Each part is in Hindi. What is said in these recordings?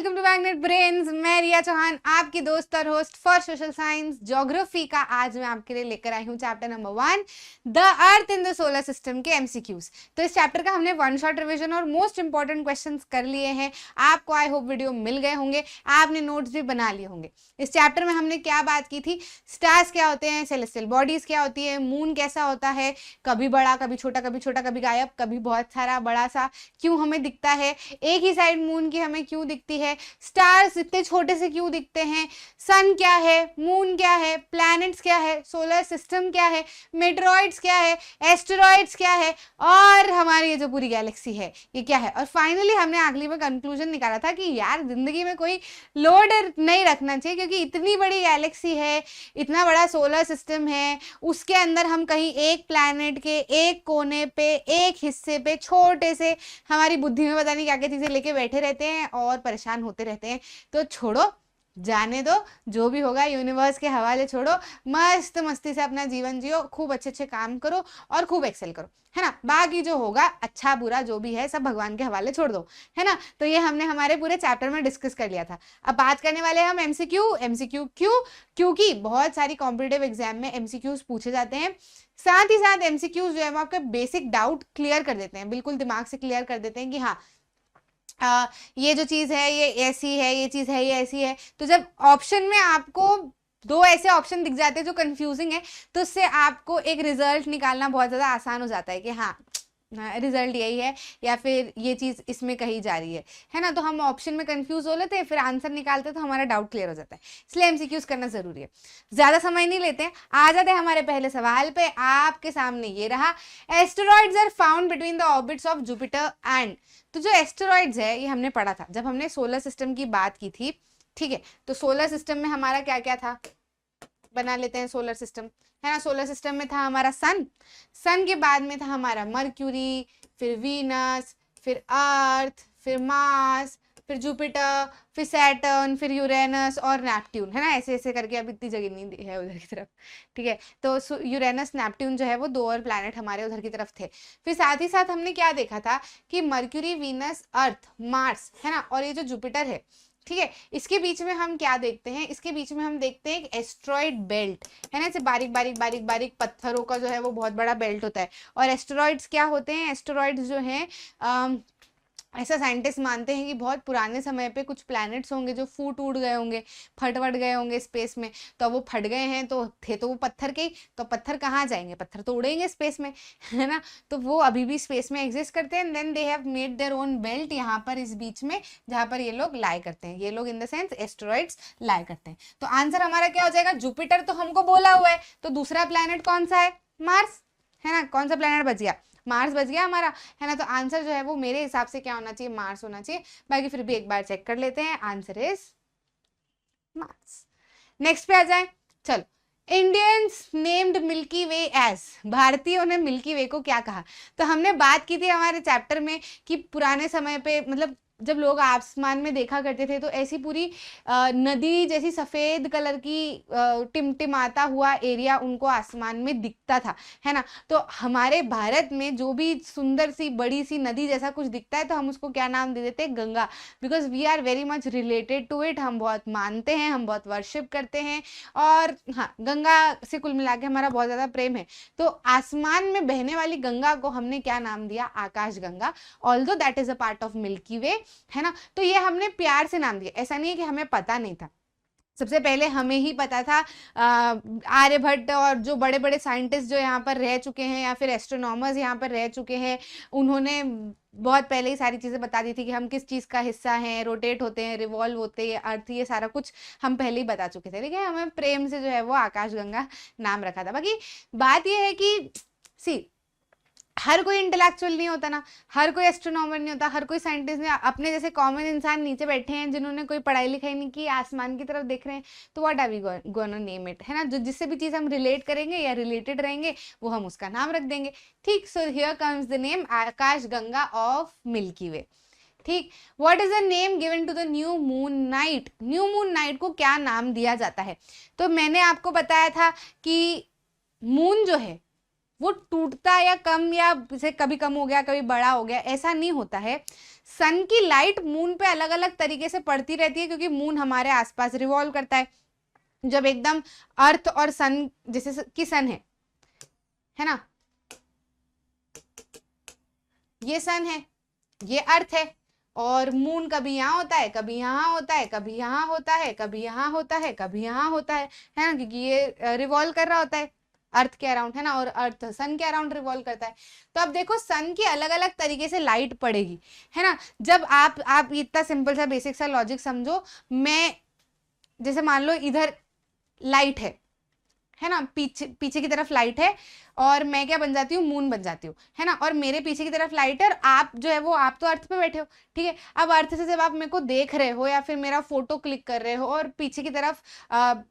Welcome to magnet brains. मैं रिया चौहान, आपकी दोस्त और host for social science geography का। आज मैं आपके लिए लेकर आई हूँ chapter number 1, the earth in the solar system के एमसीक्यूज। तो इस चैप्टर का हमने वन शॉट रिवीजन और मोस्ट इंपॉर्टेंट क्वेश्चंस कर लिए हैं। आपको आई होप वीडियो मिल गए होंगे, आपने नोट्स भी बना लिए होंगे। इस चैप्टर में हमने क्या बात की थी, स्टार्स क्या होते हैं, सेलेस्टियल बॉडीज क्या होती है, मून कैसा होता है, कभी बड़ा कभी छोटा, कभी छोटा कभी गायब, कभी बहुत सारा बड़ा सा क्यों हमें दिखता है, एक ही साइड मून की हमें क्यों दिखती है, स्टार्स इतने छोटे से क्यों दिखते हैं, सन क्या है, मून क्या है, प्लैनेट्स क्या है, सोलर सिस्टम क्या है, मेटेरॉइड्स क्या है, एस्टेरॉइड्स क्या है, और हमारी ये जो पूरी गैलेक्सी है ये क्या है। और फाइनली हमने आखिरी में कंक्लूजन निकाला था कि यार जिंदगी में कोई लोड नहीं रखना चाहिए, क्योंकि इतनी बड़ी गैलेक्सी है, इतना बड़ा सोलर सिस्टम है, उसके अंदर हम कहीं एक प्लैनेट के एक कोने पे, एक हिस्से पे, छोटे से हमारी बुद्धि में पता नहीं क्या क्या चीजें लेके बैठे रहते हैं और परेशान होते रहते हैं। तो छोड़ो, जाने दो, जो भी होगा यूनिवर्स के हवाले छोड़ो, मस्त मस्ती से अपना जीवन जियो, खूब अच्छे अच्छे काम करो और खूब एक्सेल करो, है ना। बाकी जो होगा अच्छा बुरा जो भी है सब भगवान के हवाले छोड़ दो, है ना। तो ये हमने हमारे पूरे चैप्टर में डिस्कस कर लिया था। अब बात करने वाले हैं हम एमसीक्यू क्यों, क्योंकि बहुत सारी कॉम्पिटिटिव एग्जाम में एमसीक्यूज पूछे जाते हैं। साथ ही साथ एमसीक्यूज जो है वो आपके बेसिक डाउट क्लियर कर देते हैं, बिल्कुल दिमाग से क्लियर कर देते हैं कि हाँ ये जो चीज है ये ऐसी है, ये चीज है ये ऐसी है। तो जब ऑप्शन में आपको दो ऐसे ऑप्शन दिख जाते हैं जो कंफ्यूजिंग है, तो उससे आपको एक रिजल्ट निकालना बहुत ज्यादा आसान हो जाता है कि हाँ रिजल्ट यही है या फिर ये चीज इसमें कही जा रही है ना। तो हम ऑप्शन में कंफ्यूज हो लेते हैं, फिर आंसर निकालते हैं तो हमारा डाउट क्लियर हो जाता है। इसलिए एमसीक्यूज करना जरूरी है। ज्यादा समय नहीं लेते हैं, आ जाते हैं हमारे पहले सवाल पे। आपके सामने ये रहा, asteroids are found between the orbits of Jupiter and. तो जो एस्टेरॉइड्स है ये हमने पढ़ा था जब हमने सोलर सिस्टम की बात की थी, ठीक है। तो सोलर सिस्टम में हमारा क्या क्या था, बना लेते हैं सोलर सिस्टम, है ना। सोलर सिस्टम में था हमारा सन, सन के बाद में था हमारा मर्क्यूरी, फिर वीनस, फिर अर्थ, फिर मार्स, फिर जुपिटर, फिर सैटर्न, फिर यूरेनस और नेपट्यून, है ना। ऐसे ऐसे करके अब इतनी जगह नहीं है उधर की तरफ, ठीक है। तो यूरेनस नेपट्यून जो है वो दो और प्लैनेट हमारे उधर की तरफ थे। फिर साथ ही साथ हमने क्या देखा था कि मर्क्यूरी, वीनस, अर्थ, मार्स, है ना, और ये जो जुपिटर है, ठीक है, इसके बीच में हम क्या देखते हैं, इसके बीच में हम देखते हैं एक एस्टेरॉइड बेल्ट, है ना। ऐसे बारीक बारीक बारीक बारीक पत्थरों का जो है वो बहुत बड़ा बेल्ट होता है। और एस्टेरॉइड्स क्या होते हैं, एस्टेरॉइड्स जो हैं ऐसा साइंटिस्ट मानते हैं कि बहुत पुराने समय पे कुछ प्लैनेट्स होंगे जो फूट उड़ गए होंगे, फट गए होंगे स्पेस में। तो वो फट गए हैं तो थे तो वो पत्थर के, तो पत्थर कहाँ जाएंगे, पत्थर तो उड़ेंगे स्पेस में, है ना। तो वो अभी भी स्पेस में एग्जिस्ट करते हैं। Then they have made their own belt यहाँ पर इस बीच में, जहाँ पर ये लोग लाई करते हैं, ये लोग इन द सेंस एस्टेरॉइड्स लाई करते हैं। तो आंसर हमारा क्या हो जाएगा, जुपिटर तो हमको बोला हुआ है, तो दूसरा प्लैनेट कौन सा है, मार्स, है ना। कौन सा प्लैनेट बच गया, मार्स बच गया हमारा, है ना। तो आंसर जो है वो मेरे हिसाब से क्या होना चाहिए, मार्स होना चाहिए। बाकी फिर भी एक बार चेक कर लेते हैं, आंसर इज मार्स। नेक्स्ट पे आ जाए, चलो। Indians named milky way as, भारतीयों ने मिल्की वे को क्या कहा। तो हमने बात की थी हमारे चैप्टर में कि पुराने समय पे, मतलब जब लोग आसमान में देखा करते थे तो ऐसी पूरी नदी जैसी सफेद कलर की टिमटिमाता हुआ एरिया उनको आसमान में दिखता था, है ना। तो हमारे भारत में जो भी सुंदर सी बड़ी सी नदी जैसा कुछ दिखता है तो हम उसको क्या नाम दे देते हैं, Ganga, because we are very much related to it. हम बहुत मानते हैं, हम बहुत वर्शिप करते हैं, और हाँ गंगा से कुल मिला के हमारा बहुत ज्यादा प्रेम है। तो आसमान में बहने वाली गंगा को हमने क्या नाम दिया, Akash Ganga, although that is a part of Milky Way, है ना। तो ये हमने प्यार से नाम दिया, ऐसा नहीं है कि हमें पता नहीं था। सबसे पहले हमें ही पता था, आर्यभट्ट और जो बड़े बड़े साइंटिस्ट जो यहाँ पर रह चुके हैं या फिर एस्ट्रोनॉमर्स यहाँ पर रह चुके हैं, उन्होंने बहुत पहले ही सारी चीजें बता दी थी कि हम किस चीज का हिस्सा हैं, रोटेट होते हैं, रिवॉल्व होते हैं अर्थ, ये सारा कुछ हम पहले ही बता चुके थे। लेकिन हमें प्रेम से जो है वो आकाशगंगा नाम रखा था। बाकी बात ये है कि सी हर कोई इंटेलेक्चुअल नहीं होता ना, हर कोई एस्ट्रोनॉमर नहीं होता, हर कोई साइंटिस्ट नहीं। अपने जैसे कॉमन इंसान नीचे बैठे हैं जिन्होंने कोई पढ़ाई लिखाई नहीं की, आसमान की तरफ देख रहे हैं, तो what are we gonna name it, है ना। जो जिससे भी चीज हम रिलेट करेंगे या रिलेटेड रहेंगे वो हम उसका नाम रख देंगे, ठीक। So here comes the name Akash Ganga of Milky Way, ठीक। What is the name given to the new moon night, new moon night को क्या नाम दिया जाता है। तो मैंने आपको बताया था कि मून जो है वो टूटता या कम, या जैसे कभी कम हो गया कभी बड़ा हो गया, ऐसा नहीं होता है। सन की लाइट मून पे अलग अलग तरीके से पड़ती रहती है क्योंकि मून हमारे आसपास रिवॉल्व करता है। जब एकदम अर्थ और सन, जैसे कि सन है ना, ये सन है, ये अर्थ है, और मून कभी यहाँ होता है, कभी यहाँ होता है, कभी यहाँ होता है, कभी यहाँ होता है, कभी यहाँ होता है ना, क्योंकि ये रिवॉल्व कर रहा होता है अर्थ के अराउंड, है ना, और अर्थ सन के अराउंड रिवॉल्व करता है। तो अब देखो सन की अलग अलग तरीके से लाइट पड़ेगी, है ना। जब आप इतना सिंपल सा बेसिक सा लॉजिक समझो, मैं जैसे मान लो इधर लाइट है ना, पीछे की तरफ लाइट है, और मैं क्या बन जाती हूँ, मून बन जाती हूँ, है ना, और मेरे पीछे की तरफ लाइट है, और आप जो है वो आप तो अर्थ पे बैठे हो, ठीक है। अब अर्थ से जब आप मेरे को देख रहे हो या फिर मेरा फोटो क्लिक कर रहे हो, और पीछे की तरफ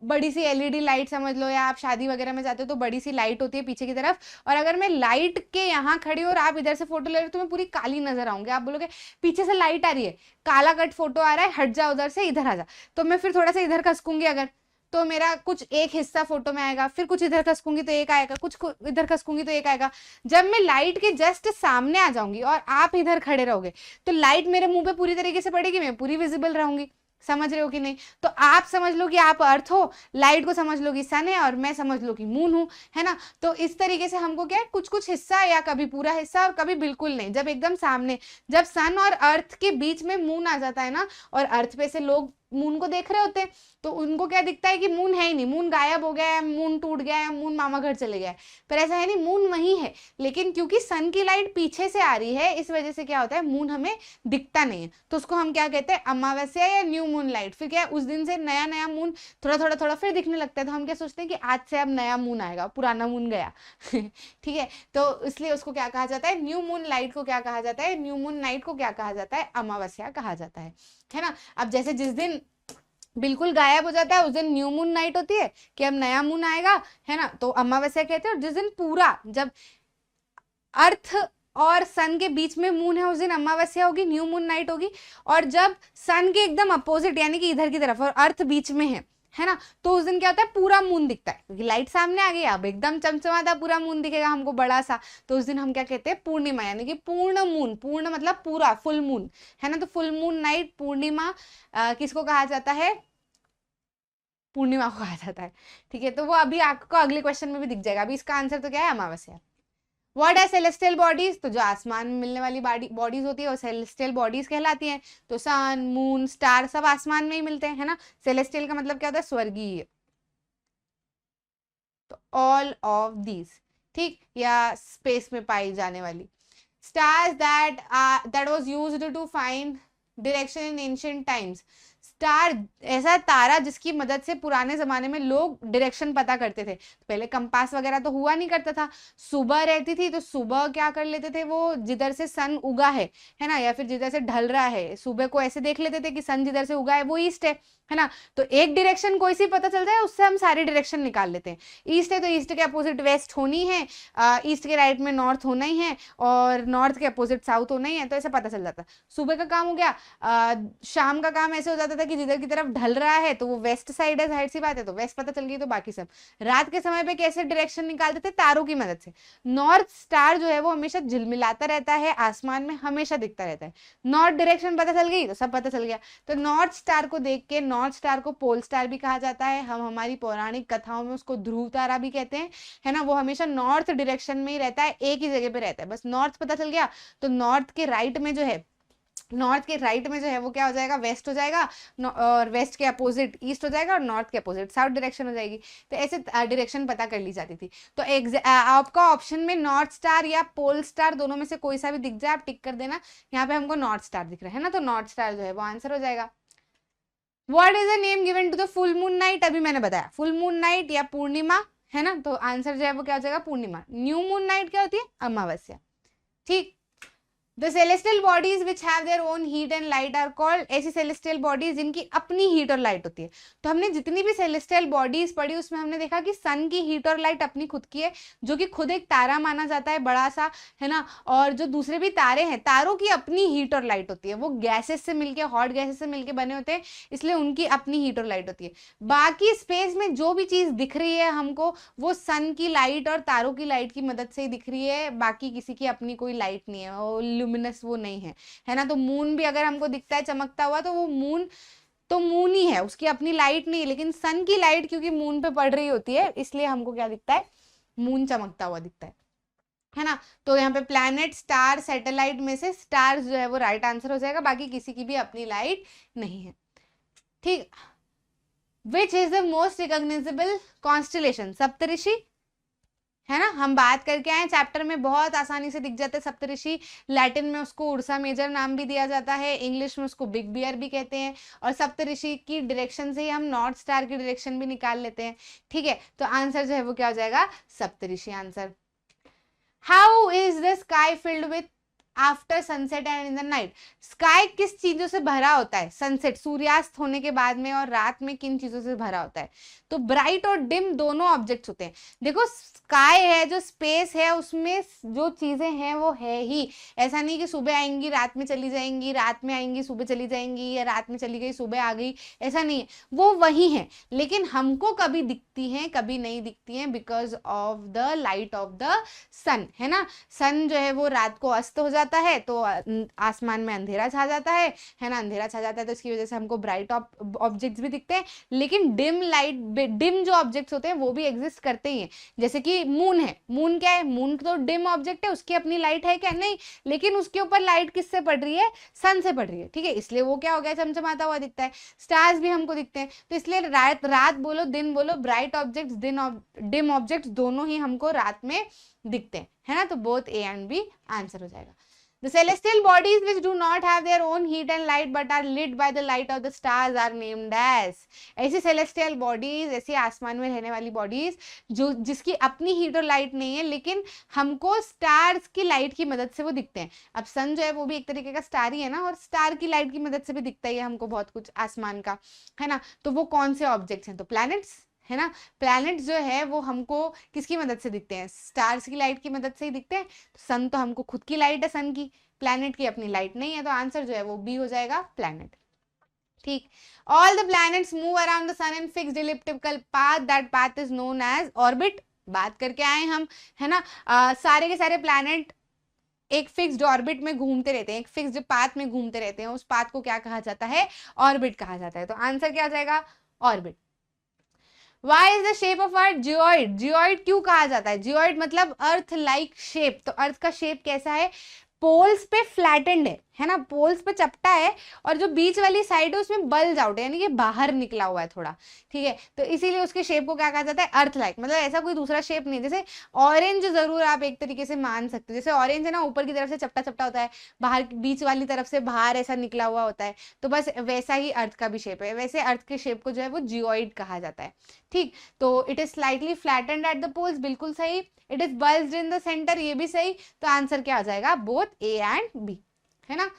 बड़ी सी एलईडी लाइट समझ लो, या आप शादी वगैरह में जाते हो तो बड़ी सी लाइट होती है पीछे की तरफ, और अगर मैं लाइट के यहाँ खड़ी हूँ और आप इधर से फोटो ले रहे हो तो मैं पूरी काली नजर आऊंगी। आप बोलोगे पीछे से लाइट आ रही है, काला कट फोटो आ रहा है, हट जा उधर से, इधर आ जा। तो मैं फिर थोड़ा सा इधर खसकूंगी अगर, तो मेरा कुछ एक हिस्सा फोटो में आएगा, फिर कुछ इधर खसकूंगी तो एक आएगा, कुछ इधर खसकूंगी तो एक आएगा। जब मैं लाइट के जस्ट सामने आ जाऊंगी और आप इधर खड़े रहोगे तो लाइट मेरे मुंह पे पूरी तरीके से पड़ेगी, मैं पूरी विजिबल रहूंगी। समझ रहे हो कि नहीं? तो आप समझ लो कि आप अर्थ हो, लाइट को समझ लो कि सन है, और मैं समझ लो कि मून हूं, है ना। तो इस तरीके से हमको क्या है, कुछ कुछ हिस्सा, या कभी पूरा हिस्सा और कभी बिल्कुल नहीं। जब एकदम सामने, जब सन और अर्थ के बीच में मून आ जाता है ना, और अर्थ पे से लोग मून को देख रहे होते हैं, तो उनको क्या दिखता है कि मून है ही नहीं, मून गायब हो गया है, मून टूट गया है, मून मामा घर चले गया है। पर ऐसा है नहीं, मून वही है, लेकिन क्योंकि सन की लाइट पीछे से आ रही है, इस वजह से क्या होता है, मून हमें दिखता नहीं है। तो उसको हम क्या कहते हैं, अमावस्या या न्यू मून लाइट। फिर क्या है, उस दिन से नया नया मून थोड़ा फिर दिखने लगता है, तो हम क्या सोचते हैं कि आज से अब नया मून आएगा, पुराना मून गया। ठीक है, तो इसलिए उसको क्या कहा जाता है, न्यू मून लाइट को क्या कहा जाता है, न्यू मून नाइट को क्या कहा जाता है, अमावस्या कहा जाता है ना। अब जैसे जिस दिन बिल्कुल गायब हो जाता है उस दिन न्यू मून नाइट होती है, कि अब नया मून आएगा, है ना, तो अमावस्या कहते हैं। और जिस दिन पूरा, जब अर्थ और सन के बीच में मून है, उस दिन अमावस्या होगी, न्यू मून नाइट होगी। और जब सन के एकदम अपोजिट, यानी कि इधर की तरफ, और अर्थ बीच में है ना, तो उस दिन क्या होता है, पूरा मून दिखता है, क्योंकि लाइट सामने आ गई, अब एकदम चमचमाता पूरा मून दिखेगा हमको बड़ा सा। तो उस दिन हम क्या कहते हैं, पूर्णिमा, यानी कि पूर्ण मून, पूर्ण मतलब पूरा, फुल मून, है ना। तो फुल मून नाइट, पूर्णिमा किसको कहा जाता है, पूर्णिमा को कहा जाता है। ठीक है, तो वो अभी आपको अगले क्वेश्चन में भी दिख जाएगा। अभी इसका आंसर तो क्या है, अमावस्या। व्हाट आर सेलेस्टियल बॉडीज, तो जो आसमान में मिलने वाली बॉडीज होती है वो सेलेस्टियल बॉडीज कहलाती हैं। तो सन, मून, स्टार सब आसमान में ही मिलते हैं, है ना। सेलेस्टियल का मतलब क्या होता है, स्वर्गीय। तो ऑल ऑफ दीज, ठीक, या स्पेस में पाई जाने वाली। Stars that was used to find direction in ancient times. Star ऐसा तारा जिसकी मदद से पुराने जमाने में लोग डायरेक्शन पता करते थे। पहले कंपास वगैरह तो हुआ नहीं करता था, सुबह रहती थी, तो सुबह क्या कर लेते थे वो, जिधर से सन उगा है ना, या फिर जिधर से ढल रहा है, सुबह को ऐसे देख लेते थे कि सन जिधर से उगा है वो ईस्ट है ना। तो एक डायरेक्शन कोई सी पता चल जाए, उससे हम सारी डायरेक्शन निकाल लेते हैं। ईस्ट है तो ईस्ट के अपोजिट वेस्ट होनी है, ईस्ट के राइट में नॉर्थ होना ही है, और नॉर्थ के अपोजिट साउथ होना ही है, तो ऐसे पता चल जाता। सुबह का काम हो गया। शाम का काम ऐसे हो जाता था कि जिधर की तरफ ढल रहा है तो वो वेस्ट साइड है, जाहिर सी बात है, तो वेस्ट पता चल गई, तो बाकी सब। रात के समय पे कैसे डायरेक्शन निकालते थे, तारों की मदद से। नॉर्थ स्टार जो है वो हमेशा झिलमिलाता रहता है, आसमान में हमेशा दिखता रहता है। नॉर्थ डायरेक्शन पता चल गई तो सब पता चल गया। तो नॉर्थ स्टार को देख के, नॉर्थ स्टार को पोल स्टार भी कहा जाता है, हम हमारी पौराणिक कथाओं में उसको ध्रुव तारा भी कहते हैं, है ना। वो हमेशा नॉर्थ डायरेक्शन में ही रहता है, एक ही जगह पे रहता है, बस नॉर्थ पता चल गया तो नॉर्थ के राइट में जो है, नॉर्थ के राइट में जो है वो क्या हो जाएगा, वेस्ट हो जाएगा, और वेस्ट के अपोजिट ईस्ट हो जाएगा, और नॉर्थ के अपोजिट साउथ डायरेक्शन हो जाएगी। तो ऐसे डायरेक्शन पता कर ली जाती थी। तो आपका ऑप्शन में नॉर्थ स्टार या पोल स्टार दोनों में से कोई सा भी दिख जाए आप टिक कर देना। यहाँ पे हमको नॉर्थ स्टार दिख रहा है ना, तो नॉर्थ स्टार जो है वो आंसर हो जाएगा। What is the name given to the full moon night, अभी मैंने बताया, फुल मून नाइट या पूर्णिमा, है ना। तो आंसर जो है वो क्या हो जाएगा, पूर्णिमा। न्यू मून नाइट क्या होती है, अमावस्या। ठीक। The celestial bodies which have their own heat and light are called, ऐसी celestial bodies जिनकी अपनी heat और light होती है। तो हमने जितनी भी celestial bodies पढ़ी उसमें हमने देखा कि sun की heat और light अपनी खुद की है, जो कि खुद एक तारा माना जाता है बड़ा सा, है ना। और जो दूसरे भी तारे हैं, तारों की अपनी heat और light होती है, वो गैसेस से मिलके, हॉट गैसेस से मिलके बने होते हैं, इसलिए उनकी अपनी heat और light होती है। बाकी स्पेस में जो भी चीज दिख रही है हमको, वो सन की लाइट और तारों की लाइट की मदद से ही दिख रही है, बाकी किसी की अपनी कोई लाइट नहीं है, वो ल्यूमिनस वो नहीं है ना। तो मून भी अगर हमको दिखता है चमकता हुआ तो वो मून ही है, उसकी अपनी लाइट नहीं है, लेकिन सन की लाइट क्योंकि मून पे पड़ रही होती है इसलिए हमको क्या दिखता है, मून चमकता हुआ दिखता है ना। तो यहाँ पे प्लैनेट, स्टार, सैटेलाइट में से स्टार्स जो है वो राइट आंसर हो जाएगा, बाकी किसी की भी अपनी लाइट नहीं है। ठीक, which is the most recognizable constellation, Saptarishi है ना। हम बात करके आए चैप्टर में, बहुत आसानी से दिख जाते हैं सप्तऋषि। लैटिन में उसको उर्सा मेजर नाम भी दिया जाता है, इंग्लिश में उसको बिग बियर भी कहते हैं, और सप्तऋषि की डायरेक्शन से ही हम नॉर्थ स्टार की डायरेक्शन भी निकाल लेते हैं। ठीक है, तो आंसर जो है वो क्या हो जाएगा, Saptarishi answer. How is the sky filled with after sunset and in the night, sky किस चीजों से भरा होता है सनसेट, सूर्यास्त होने के बाद में, और रात में किन चीजों से भरा होता है। तो ब्राइट और डिम दोनों ऑब्जेक्ट्स होते हैं। देखो स्काई है, जो स्पेस है, उसमें जो चीजें हैं वो है ही, ऐसा नहीं कि सुबह आएंगी रात में चली जाएंगी, रात में आएंगी सुबह चली जाएंगी, या रात में चली गई सुबह आ गई, ऐसा नहीं है, वो वही है। लेकिन हमको कभी दिखती हैं कभी नहीं दिखती हैं, because of the light of the sun, है ना। सन जो है वो रात को अस्त हो जाता है तो आसमान में अंधेरा छा जाता है ना, अंधेरा छा जाता है तो इसकी वजह से हमको ब्राइट ऑब्जेक्ट्स भी दिखते हैं। लेकिन डिम लाइट, डिम जो ऑब्जेक्ट्स होते हैं वो भी एग्जिस्ट करते ही हैं। जैसे कि मून है, मून क्या है, मून तो डिम ऑब्जेक्ट है, उसकी अपनी लाइट है क्या, नहीं, लेकिन उसके ऊपर लाइट किससे पड़ रही है, सन से पड़ रही है। ठीक है, इसलिए वो क्या हो गया, चमचमाता हुआ दिखता है। स्टार्स भी हमको दिखते हैं, तो इसलिए रात बोलो दिन बोलो, ब्राइट ऑब्जेक्ट्स डिम ऑब्जेक्ट्स दोनों ही हमको रात में दिखते हैं, है ना। तो both A and B answer हो जाएगा। The celestial bodies which do not have their own heat and light but are lit by the light of the stars are named as, ऐसी celestial bodies, ऐसी आसमान में रहने वाली bodies जो जिसकी अपनी हीट और लाइट नहीं है, लेकिन हमको स्टार्स की लाइट की मदद से वो दिखते हैं। अब सन जो है वो भी एक तरीके का स्टार ही है ना, और स्टार की लाइट की मदद से भी दिखता ही है हमको बहुत कुछ आसमान का, है ना। तो वो कौन से ऑब्जेक्ट्स हैं, तो प्लैनेट्स, है ना। प्लैनेट्स जो है वो हमको किसकी मदद से दिखते हैं, स्टार्स की लाइट की मदद से ही दिखते हैं। तो सन तो हमको खुद की लाइट है सन की, प्लैनेट की अपनी लाइट नहीं है, तो आंसर जो है वो बी हो जाएगा, प्लैनेट। ठीक, all the planets move around the sun in fixed elliptical path, that path is known as orbit. बात करके आए हम, है ना। सारे के सारे प्लैनेट एक फिक्स्ड ऑर्बिट में घूमते रहते हैं, एक फिक्स्ड पाथ में घूमते रहते हैं, उस पाथ को क्या कहा जाता है, ऑर्बिट कहा जाता है। तो आंसर क्या हो जाएगा, orbit. Why is the shape of Earth geoid? Geoid क्यों कहा जाता है, geoid मतलब अर्थ लाइक शेप। तो अर्थ का शेप कैसा है, पोल्स पे फ्लैटेंड है ना, पोल्स पे चपटा है, और जो बीच वाली साइड है उसमें बल्ज आउट है, यानी कि बाहर निकला हुआ है थोड़ा। ठीक है, तो इसीलिए उसके शेप को क्या कहा जाता है, अर्थ लाइक। मतलब ऐसा कोई दूसरा शेप नहीं, जैसे ऑरेंज जरूर आप एक तरीके से मान सकते हो, जैसे ऑरेंज है ना, ऊपर की तरफ से चपटा चपटा होता है, बाहर बीच वाली तरफ से बाहर ऐसा निकला हुआ होता है, तो बस वैसा ही अर्थ का भी शेप है। वैसे अर्थ के शेप को जो है वो जियोइड कहा जाता है। ठीक, तो it is slightly flattened at the poles, बिल्कुल सही। It is bulged in the centre, ये भी सही। तो आंसर क्या आ जाएगा, बोथ ए एंड बी, है ना।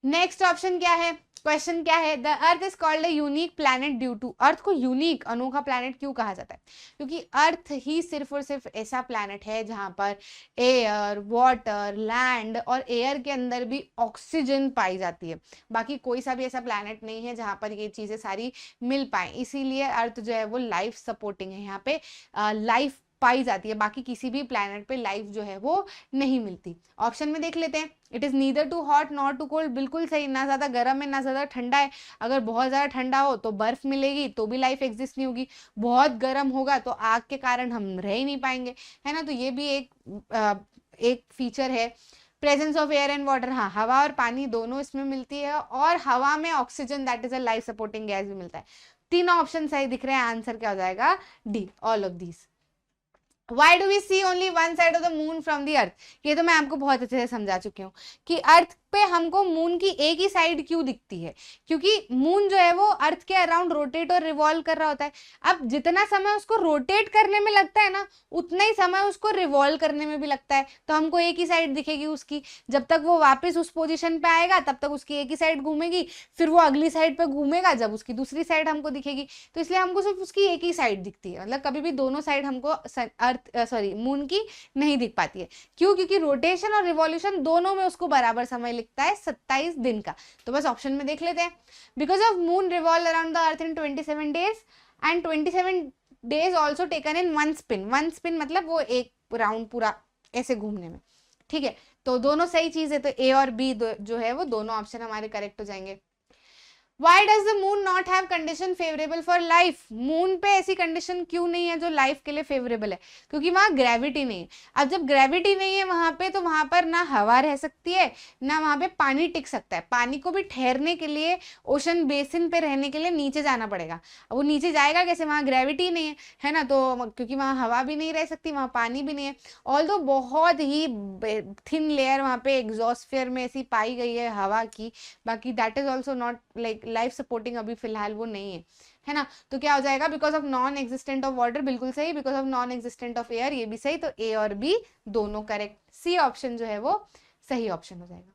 नेक्स्ट ऑप्शन क्या है, क्वेश्चन क्या है, the earth is called a unique planet due to, earth को यूनिक अनोखा प्लैनेट क्यों कहा जाता है, क्योंकि अर्थ ही सिर्फ और सिर्फ ऐसा प्लैनेट है जहां पर एयर, वाटर, लैंड, और एयर के अंदर भी ऑक्सीजन पाई जाती है। बाकी कोई सा भी ऐसा प्लैनेट नहीं है जहां पर ये चीजें सारी मिल पाए, इसीलिए अर्थ जो है वो लाइफ सपोर्टिंग है, यहाँ पे लाइफ पाई जाती है। बाकी किसी भी प्लैनेट पे लाइफ जो है वो नहीं मिलती। ऑप्शन में देख लेते हैं, it is neither too hot not too cold, बिल्कुल सही, ना ज्यादा गर्म है ना ज्यादा ठंडा है। अगर बहुत ज्यादा ठंडा हो तो बर्फ मिलेगी तो भी लाइफ एग्जिस्ट नहीं होगी, बहुत गर्म होगा तो आग के कारण हम रह ही नहीं पाएंगे, है ना। तो ये भी एक फीचर है। Presence of air and water, हाँ, हवा और पानी दोनों इसमें मिलती है, और हवा में oxygen that is a life supporting gas भी मिलता है। तीनों ऑप्शन सही दिख रहे हैं, आंसर क्या हो जाएगा, D, all of these. Why do we see only one side of the moon from the earth? ये तो मैं आपको बहुत अच्छे से समझा चुकी हूँ कि अर्थ पे हमको मून की एक ही साइड क्यों दिखती है, क्योंकि मून जो है वो अर्थ के अराउंड रोटेट और रिवॉल्व कर रहा होता है। अब जितना समय उसको रोटेट करने में लगता है ना, उतना ही समय उसको रिवॉल्व करने में भी लगता है, तो हमको एक ही साइड दिखेगी उसकी। जब तक वो वापस उस पोजीशन पे आएगा तब तक उसकी एक ही साइड घूमेगी, फिर वो अगली साइड पे घूमेगा जब उसकी दूसरी साइड हमको दिखेगी। तो इसलिए हमको सिर्फ उसकी एक ही साइड दिखती है, मतलब कभी भी दोनों साइड हमको मून की नहीं दिख पाती है। क्यों, क्योंकि रोटेशन और रिवॉल्यूशन दोनों में उसको बराबर समय लिखता है, 27 दिन का। तो बस ऑप्शन में देख लेते हैं, because of moon revolve around the earth in 27 days and 27 days also taken in one spin. One spin मतलब वो एक राउंड पूरा ऐसे घूमने में, ठीक है। तो दोनों सही चीज है, तो ए और बी जो है वो दोनों ऑप्शन हमारे करेक्ट हो जाएंगे। Why does the moon not have condition favorable for life? Moon पे ऐसी कंडीशन क्यों नहीं है जो लाइफ के लिए फेवरेबल है? क्योंकि वहां ग्रेविटी नहीं है। अब जब ग्रेविटी नहीं है वहां पे, तो वहां पर ना हवा रह सकती है, ना वहां पे पानी टिक सकता है। पानी को भी ठहरने के लिए, ओशन बेसिन पे रहने के लिए नीचे जाना पड़ेगा। अब वो नीचे जाएगा कैसे? वहां ग्रेविटी नहीं है ना, तो क्योंकि वहां हवा भी नहीं रह सकती, वहां पानी भी नहीं है। ऑल्दो बहुत ही थिन लेयर वहां पे एग्जॉस्फेयर में ऐसी पाई गई है हवा की, बाकी that is also not like life supporting, अभी फिलहाल वो नहीं है ना। तो क्या हो जाएगा? Because of non existent of water, बिल्कुल सही। Because of non existent of air, ये भी सही। तो ए और बी दोनों करेक्ट। सी ऑप्शन जो है वो सही ऑप्शन हो जाएगा।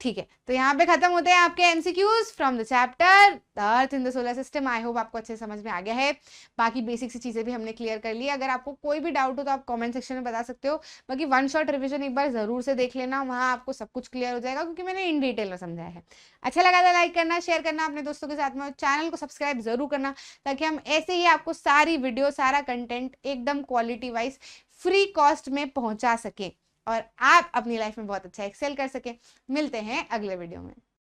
ठीक है, तो यहाँ पे खत्म होते हैं आपके MCQs from the chapter the earth in the solar system. I hope आपको अच्छे समझ में आ गया है। बाकी बेसिक सी चीजें भी हमने क्लियर कर ली। अगर आपको कोई भी डाउट हो तो आप कमेंट सेक्शन में बता सकते हो। बाकी वन शॉट रिवीजन एक बार जरूर से देख लेना, वहां आपको सब कुछ क्लियर हो जाएगा, क्योंकि मैंने इन डिटेल में समझाया है। अच्छा लगा तो लाइक करना, शेयर करना अपने दोस्तों के साथ में, और चैनल को सब्सक्राइब जरूर करना, ताकि हम ऐसे ही आपको सारी वीडियो, सारा कंटेंट एकदम क्वालिटी वाइज फ्री कॉस्ट में पहुंचा सके, और आप अपनी लाइफ में बहुत अच्छा एक्सेल कर सके। मिलते हैं अगले वीडियो में।